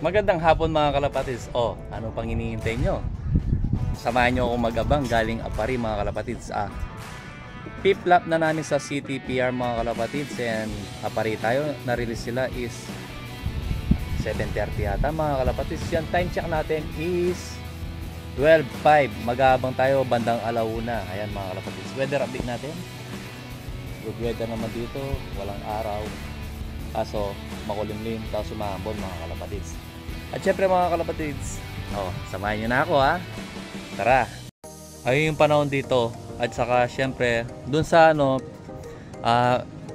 Magandang hapon mga kalapatids. Ano pang hinihintay nyo? Samahan nyo akong mag-abang galing Apari mga kalapatids. Fifth lap na namin sa CTPR mga kalapatids, and Apari tayo. Na-release sila is 7:30 yata mga kalapatids. Yan, time check natin is 12:05. Mag-aabang tayo bandang alauna. Ayan mga kalapatids. Weather update natin. Good weather naman dito. Walang araw. Kaso makulimlim, tapos umambon mga kalapatids. At syempre mga kalapatids, samahan nyo na ako ha. Tara. Ayun yung panahon dito. At saka syempre dun sa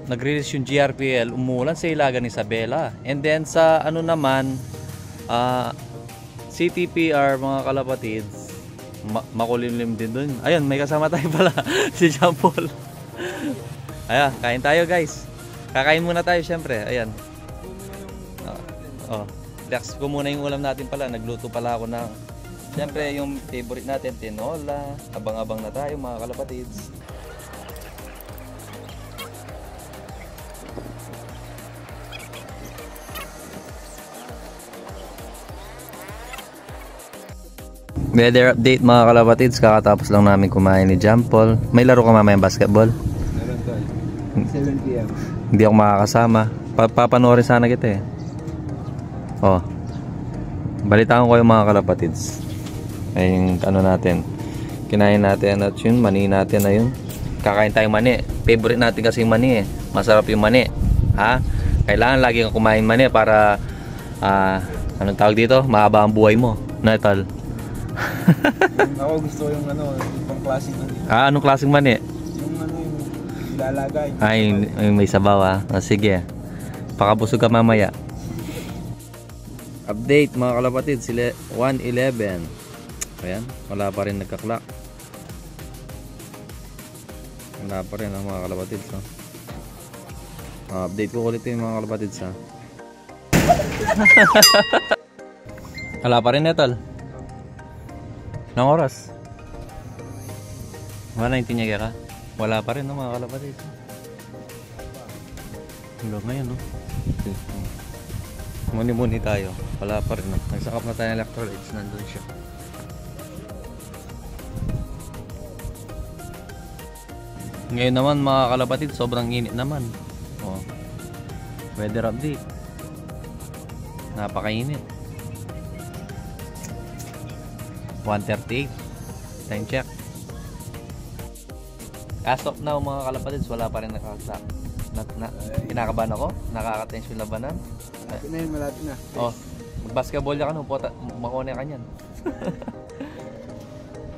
nag-release yung GRPL, umulan sa Ilagan Isabela. And then sa naman, CTPR mga kalapatids, makulimlim din dun. Ayun, may kasama tayo pala. Si Jean Paul. Ayan, kain tayo guys. Kakain muna tayo syempre. Ayan. Relax ko muna yung ulam natin pala. Nagluto pala ako ng syempre yung favorite natin, tinola. Abang-abang na tayo mga kalapatids. Weather update mga kalapatids. Kakatapos lang namin kumain ni Jean Paul. May laro ka mamayang basketball? Meron tayo. 7 PM. Hindi ako makakasama. Papanoorin sana kita eh. Balitaan ko kayo mga kalapatids. Ay yung natin, kinain natin at yun, mani natin na yun. Kakain tayong mani. Favorite natin kasi yung mani eh. Masarap yung mani. Kailangan lagi kang kumain mani para anong tawag dito? Mahaba ang buhay mo. Natal. Ako gusto yung yung klaseng mani. Anong klaseng mani? Yung ilalagay. Yung may sabaw sige. Pakabusog ka mamaya. Update mga kalapatid, sila 1:11. Ayan, wala pa rin nagka-clock. Wala pa rin mga kalapatid. Update ko ulit yung mga kalapatid wala pa rin netal. Nang oras? 1:19 niya ka? Wala pa rin mga kalapatid. Hanggang ngayon Muni-muni tayo. Wala pa rin Nagsakap na tayo ng electrolytes. Nandun siya. Ngayon naman mga kalapatid, sobrang init naman. Weather update. Napakainit. 1:38. Time check. As of now mga kalapatids, wala pa rin nakaksak. Kinakabahan ako. Nakaka-tension labanan. Malapit na. Mag-basketball ka makone ka niyan.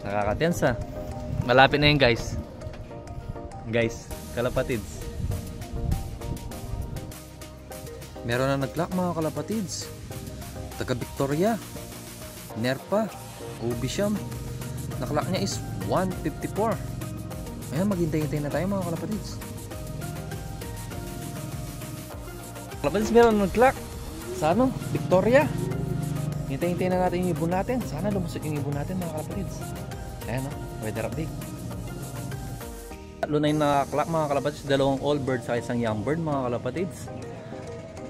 Nakaka-tense Malapit na yun guys. Kalapatids. Meron na nag-clock mga kalapatids. Taga Victoria, Nerpa, Ubisham. Naklock niya is 1:54. Ayan, maghintay-hintay na tayo mga kalapatids. Kalapatids, meron ng clock sa Victoria. Hintay-hintay na natin yung ibon natin. Sana lumusok yung ibon natin mga kalapatids. Ayan weather update. Tatlo na yung naka-clock mga kalapatids. 2 all bird sa isang young bird mga kalapatids.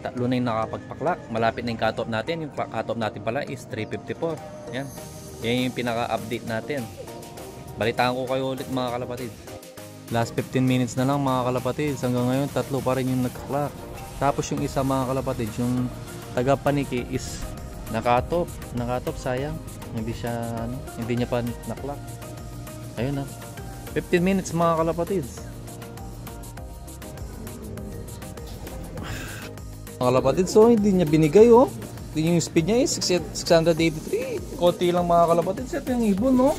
Tatlo na yung nakapagpa-clock. Malapit na yung cut-off natin. Yung cut-off natin pala is 3:54. Ayan. Yan yung pinaka-update natin. Balitaan ko kayo ulit mga kalapatids. Last 15 minutes na lang mga kalapatids. Hanggang ngayon tatlo pa rin yung nagka-clock. Tapos yung isa mga kalapatids, yung taga Paniki is nakatop, sayang. Hindi niya pa naklock. Ayun 15 minutes mga kalapatids. Mga kalapatids, hindi niya binigay yung speed niya is 683. Konti lang mga kalapatids. Ito yung ibon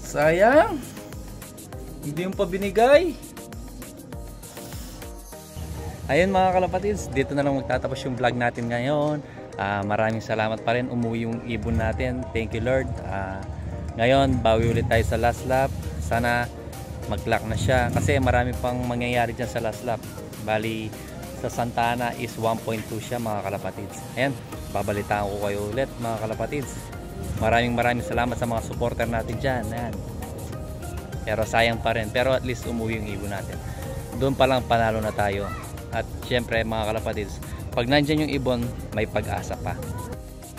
sayang. Hindi yung pa binigay. Ayun mga kalapatids, dito na lang magtatapos yung vlog natin ngayon. Maraming salamat pa rin, umuwi yung ibon natin. Thank you Lord. Ngayon, bawi ulit tayo sa last lap. Sana mag-clock na siya. Kasi marami pang mangyayari dyan sa last lap. Bali, sa Santa Ana is 1.2 siya mga kalapatids. Ayan, babalitaan ko kayo ulit mga kalapatids. Maraming salamat sa mga supporter natin dyan. Ayan. Pero sayang pa rin. Pero at least umuwi yung ibon natin. Doon pa lang panalo na tayo. At syempre mga kalapatids, Pag nandyan yung ibon, may pag-asa pa.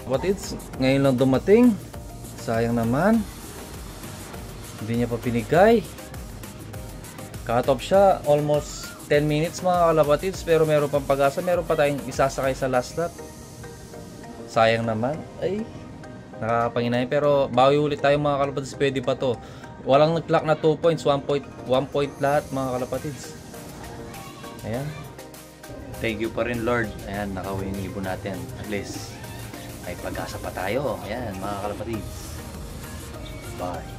Kapatids, ngayon lang dumating. Sayang naman. Hindi niya pa pinigay. Cut off siya almost 10 minutes mga kalapatids, pero meron pang pag-asa. Meron pa tayong isasakay sa last lap. Sayang naman. Ay, nakakapanginay. Pero bawi ulit tayo mga kalapatids. Pwede pa to. Walang nag-clock na 2 points. 1 point lahat mga kalapatids. Ayan. Thank you pa rin Lord. Ayan, nakawin yung ibon natin. At least may pag-asa pa tayo. Ayan mga kalapatids. Bye.